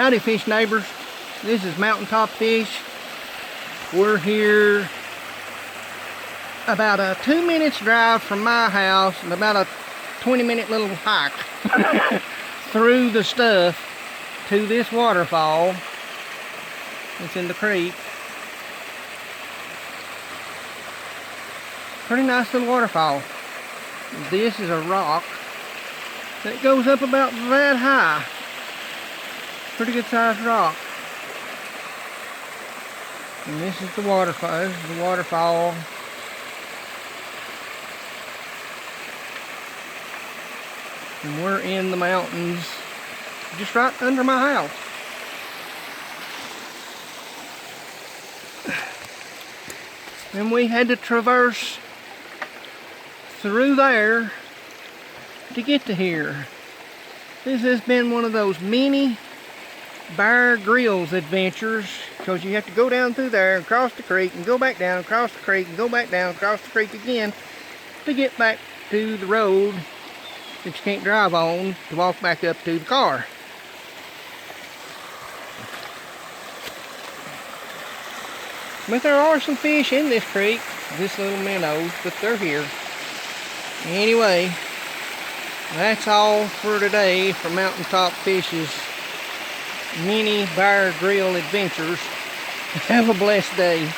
Howdy fish neighbors, this is Mountaintop Fish. We're here about a 2 minutes drive from my house and about a 20-minute little hike through the stuff to this waterfall. It's in the creek. Pretty nice little waterfall. This is a rock that goes up about that high. Pretty good sized rock. And this is the waterfall. This is the waterfall. And we're in the mountains just right under my house. And we had to traverse through there to get to here. This has been one of those mini Bear Grylls adventures, because you have to go down through there and cross the creek and go back down, across the creek and go back down, across the creek again to get back to the road that you can't drive on to walk back up to the car. But there are some fish in this creek, this little minnows, but they're here. Anyway, that's all for today for Mountaintop Fish's mini Bear Grill adventures. Have a blessed day.